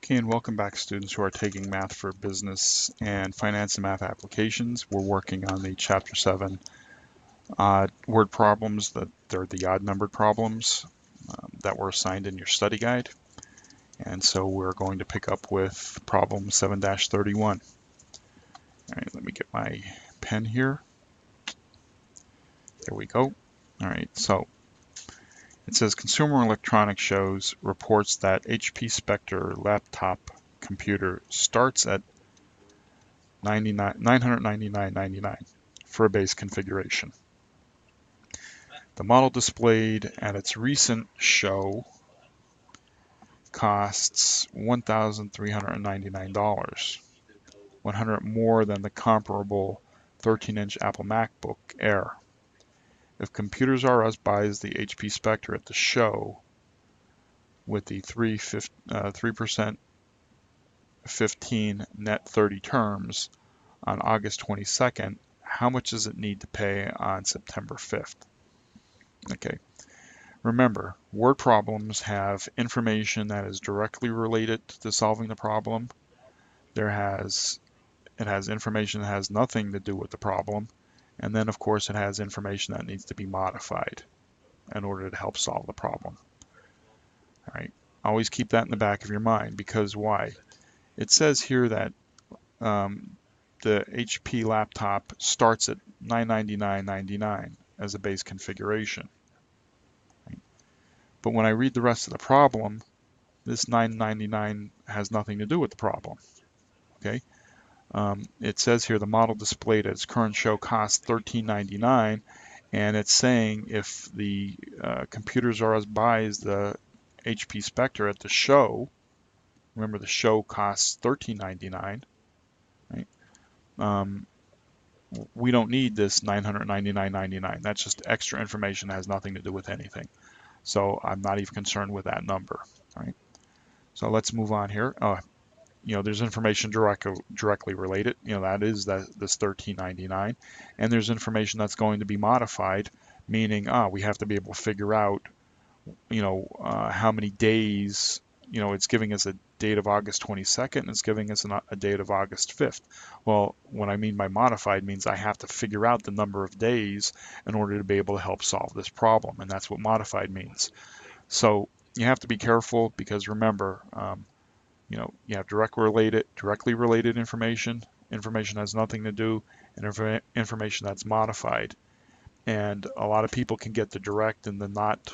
Okay, and welcome back, students who are taking Math for Business and Finance and Math Applications. We're working on the Chapter 7 word problems. They're the odd-numbered problems that were assigned in your study guide. And so we're going to pick up with problem 7-31. All right, let me get my pen here. There we go. All right, so it says Consumer Electronics shows reports that HP Spectre laptop computer starts at $999.99 for a base configuration. The model displayed at its recent show costs $1,399, $100 more than the comparable 13-inch Apple MacBook Air. If Computers R Us buys the HP Spectre at the show with the 3% 15 net 30 terms on August 22nd, how much does it need to pay on September 5th? Okay, remember, word problems have information that is directly related to solving the problem. It has information that has nothing to do with the problem. And then, of course, it has information that needs to be modified in order to help solve the problem. All right, always keep that in the back of your mind, because why? It says here that the HP laptop starts at $999.99 as a base configuration. Right? But when I read the rest of the problem, this $999 has nothing to do with the problem. Okay, it says here the model displayed at its current show costs $1399, and it's saying if the Computers R Us buys the HP Spectre at the show, remember the show costs $1399, right? We don't need this $999.99. That's just extra information that has nothing to do with anything. So I'm not even concerned with that number. All right. So let's move on here. There's information directly related. That is this $13.99, and there's information that's going to be modified, meaning we have to be able to figure out, how many days. It's giving us a date of August 22nd, and it's giving us a date of August 5th. Well, what I mean by modified means I have to figure out the number of days in order to be able to help solve this problem, and that's what modified means. So you have to be careful, because remember, you have directly related information has nothing to do, and information that's modified. And a lot of people can get the direct and the not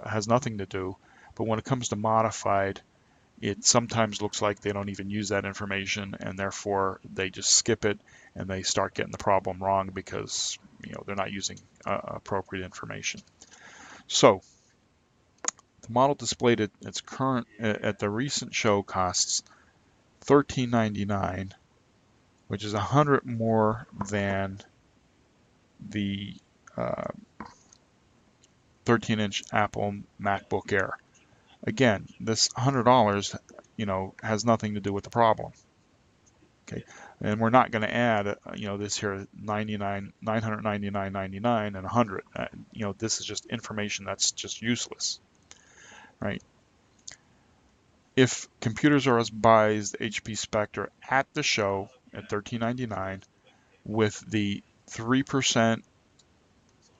has nothing to do. But when it comes to modified, it sometimes looks like they don't even use that information, and therefore they just skip it and they start getting the problem wrong because they're not using appropriate information. So the model displayed at its current at the recent show costs $1399, which is $100 more than the 13-inch Apple MacBook Air. Again, this $100, has nothing to do with the problem. Okay, and we're not going to add, this here $999.99 and 100. This is just information that's just useless, right? If Computers R Us buys the HP Spectre at the show at $13.99 with the 3%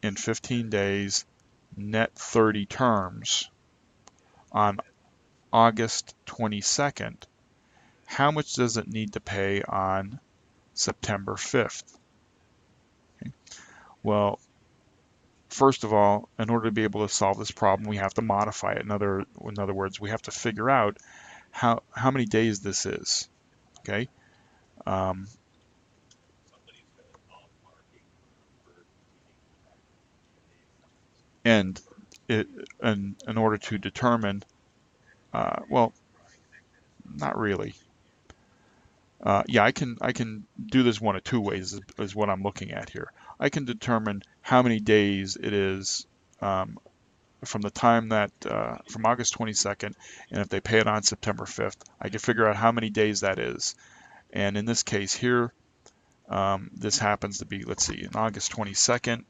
in 15 days net 30 terms on August 22nd, how much does it need to pay on September 5th? Okay. Well, first of all, in order to be able to solve this problem, we have to modify it. In other words, we have to figure out how many days this is. Okay. And in order to determine, well, not really. Yeah, I can do this one of two ways, is what I'm looking at here. I can determine how many days it is from the time that from August 22nd, and if they pay it on September 5th, I can figure out how many days that is. And in this case here, this happens to be, let's see, in August 22nd.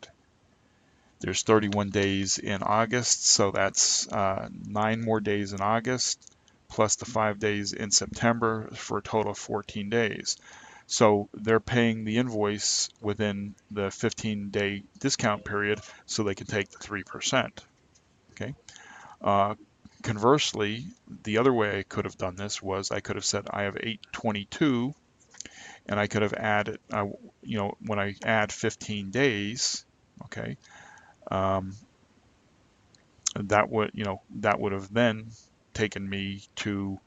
There's 31 days in August, so that's 9 more days in August, plus the 5 days in September for a total of 14 days. So they're paying the invoice within the 15-day discount period so they can take the 3%. Okay. Conversely, the other way I could have done this was I could have said I have 8/22, and I could have added, when I add 15 days, okay, that would have then taken me to,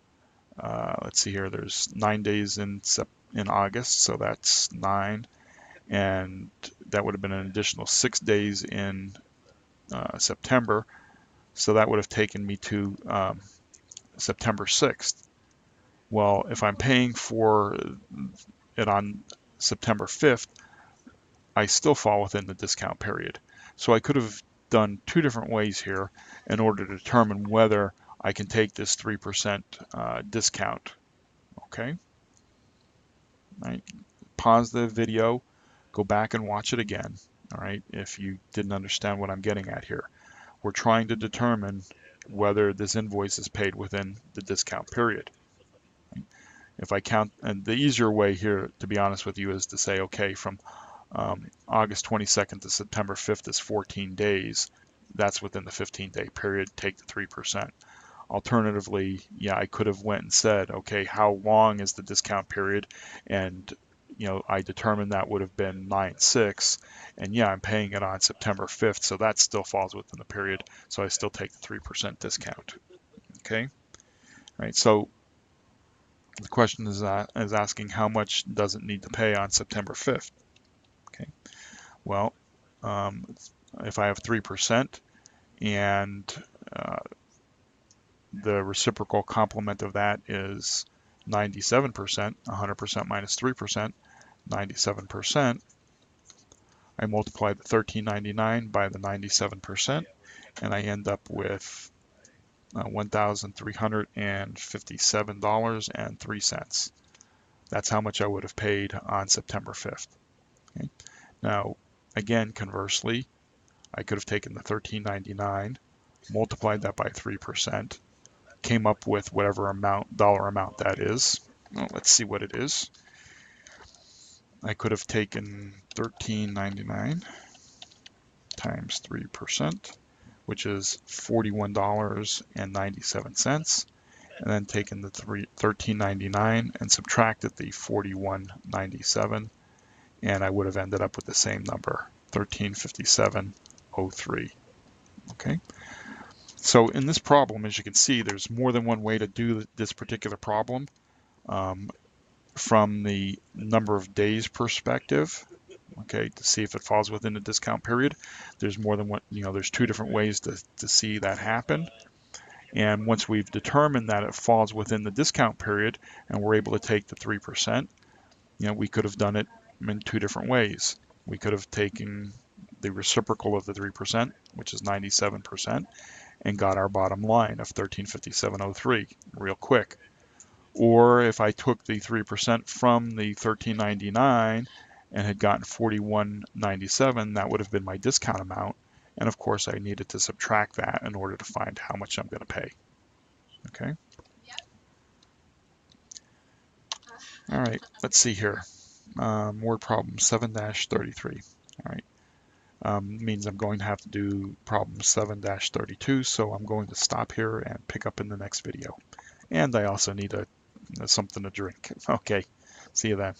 let's see here, there's 9 days in August, so that's 9, and that would have been an additional 6 days in September, so that would have taken me to September 6th. Well, if I'm paying for it on September 5th, I still fall within the discount period. So I could have done two different ways here in order to determine whether I can take this 3% discount. Okay. All right. Pause the video, go back and watch it again. All right. If you didn't understand what I'm getting at here, we're trying to determine whether this invoice is paid within the discount period. If I count, and the easier way here, to be honest with you, is to say, okay, from August 22nd to September 5th is 14 days. That's within the 15-day period. Take the 3%. Alternatively, yeah, I could have went and said, okay, how long is the discount period? And I determined that would have been 9/6, and yeah, I'm paying it on September 5th, so that still falls within the period. So I still take the 3% discount. Okay, all right. So the question is asking how much does it need to pay on September 5th? Okay. Well, if I have 3% and the reciprocal complement of that is 97%, 100% minus 3%, 97%, I multiply the $13.99 by the 97%, and I end up with $1,357.03. That's how much I would have paid on September 5th. Okay. Now, again, conversely, I could have taken the $13.99, multiplied that by 3%, came up with whatever dollar amount that is. Well, let's see what it is. I could have taken $13.99 times 3%, which is $41.97, and then taken the $13.99 and subtracted the $41.97, and I would have ended up with the same number, $1357.03. Okay. So in this problem, as you can see, there's more than one way to do this particular problem. From the number of days perspective, okay, to see if it falls within the discount period, there's more than one, there's two different ways to see that happen. And once we've determined that it falls within the discount period and we're able to take the 3%, we could have done it in two different ways. We could have taken the reciprocal of the 3%, which is 97%, and got our bottom line of $1357.03 real quick. Or if I took the 3% from the $13.99 and had gotten $41.97, that would have been my discount amount. And of course, I needed to subtract that in order to find how much I'm going to pay. Okay. All right, let's see here. Word problem 7-33. All right. Means I'm going to have to do problem 7-32, so I'm going to stop here and pick up in the next video. And I also need something to drink. Okay, see you then.